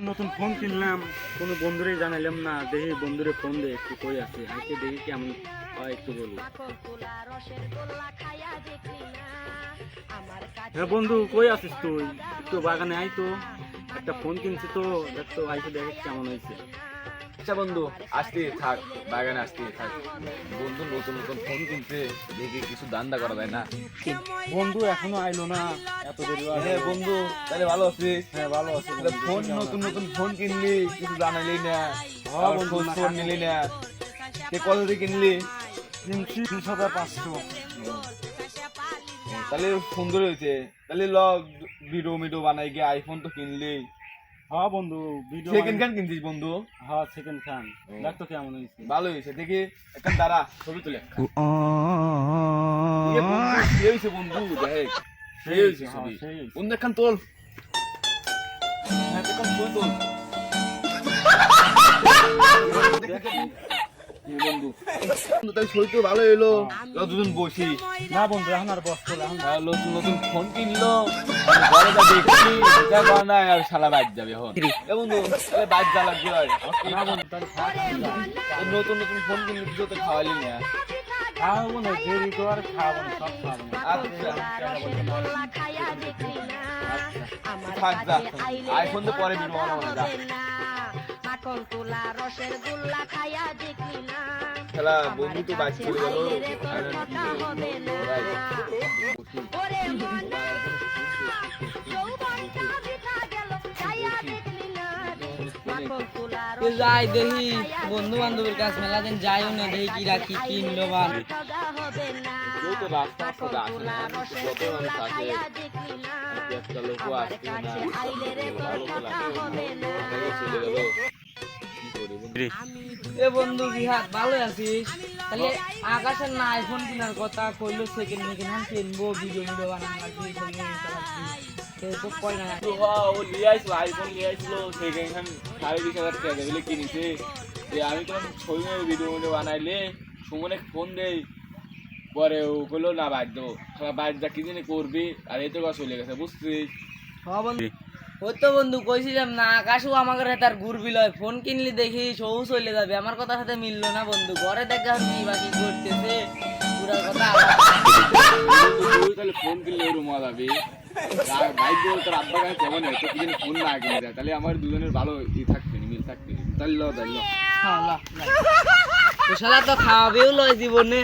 নতুন ফোন কিনলাম, কোনো বন্ধুরে জানাইলাম না। দেখি বন্ধুরে ফোন দে, একটু কই আছে, আইতে দেখি কেমন হয় একটু বলি। হ্যাঁ বন্ধু, কই আছিস তুই? একটু বাগানে আই তো, একটা ফোন কিনছি তো, দেখ তো আইতে দেখি কেমন হয়েছে। আচ্ছা বন্ধু, আসতে থাক, বাগানে আসতে থাক। বন্ধু নতুন নতুন ফোন কিনতে, দেখি কিছু দান্দা করা যায় না। বন্ধু এখনো আইলো না, এত দেরি হয়। হ্যাঁ বন্ধু, তাহলে ভালো আছিস? হ্যাঁ ভালো আছে। ফোন নতুন নতুন ফোন কিনলি, কিছু জানালি না, হ্যাঁ বন্ধু, খোঁজ খবর নিলি না। কত দিয়ে কিনলি? কিনছি 3,500। তাহলে সুন্দর হয়েছে। তাহলে ভিডিও মিডিও বানাই গিয়ে আইফোন তো কিনলি। হ্যাঁ বন্ধু, ভিডিও সেকেন্ড হ্যান্ড কিনছিস বন্ধু? হ্যাঁ সেকেন্ড হ্যান্ড। দেখ তো কেমন হয়েছে। ভালো হয়েছে, দেখি একটা দাঁড়া ছবি তুলে। এ বন্ধু, সে হয়েছে বন্ধু, দেখ সে হয়েছে ছবি। বন্ধু একখান তোল, হ্যাঁ একখান ছবি তোল। বন্ধু বন্ধু তাহলে ছবি তো ভালো এলো। দুজন বসি না বন্ধু, এখন আর বস তোলা নতুন নতুন ফোন কিনলো, ঘরে যা দেখছি যা কর না আর শালা বাইক যাবে এখন। এ বন্ধু তাহলে বাইক যা লাগবে হয়। না বন্ধু, তাহলে নতুন নতুন ফোন কিনলে কিছু তো খাওয়ালি না। খাওয়াবো না, দেরি তো আর খাওয়াবো না, সব খাওয়াবো না। আচ্ছা থাক যা, আইফোন তো পরে ভিডিও বানাবো না, যা। খেলা বন্ধু তো বাইক চলে গেল। যাই দেখি বন্ধু বান্ধবের কাছে মেলা দিন যাইও না, দেখি কি রাখি কিনলো বা কেউ তো রাস্তা রাস্তা আসে না, কত মানুষ আসে, একটা লোকও আসছে না, ভালো তো লাগে চলে গেল। এ বন্ধু বিহার ভালো আছিস? তাহলে আকাশের না আইফোন কেনার কথা কইলো, সেকেন্ড হ্যান্ড কিনবো, ভিডিও ভিডিও বানানো লাগবে, ছবি নিতে লাগবে, তো কয় না। ও নিয়ে আসলো, আইফোন নিয়ে আসলো, সেকেন্ড হ্যান্ড 20,000 টাকা দিলে কিনেছে। যে আমি তো ছবি ভিডিও ভিডিও বানাইলে সুমনে ফোন দেই, পরে ও বললো না বাদ দেবো, বাইর যা কি জানি করবি, আর এই তো চলে গেছে বুঝছিস। হ্যাঁ বন্ধু, ওই তো বন্ধু কইছিলাম না, আকাশও আমাকে তার ঘুরবি লয়, ফোন কিনলি দেখি সৌ চলে যাবে, আমার কথার সাথে মিললো না বন্ধু। ঘরে দেখা কি বাকি করতেছে পুরার কথা। তুই তাহলে ফোন কিনলে ওর মজা যাবে, বাইক বল তোর আব্বার কাছে কেমন হয়, তো কি জানি ফোন না কিনে দেয়, তাহলে আমার দুজনের ভালো ই থাকবে, মিল থাকবে। তাহলে ল তাহলে হ্যাঁ, তো শালা তো খাওয়াবেও লয় জীবনে।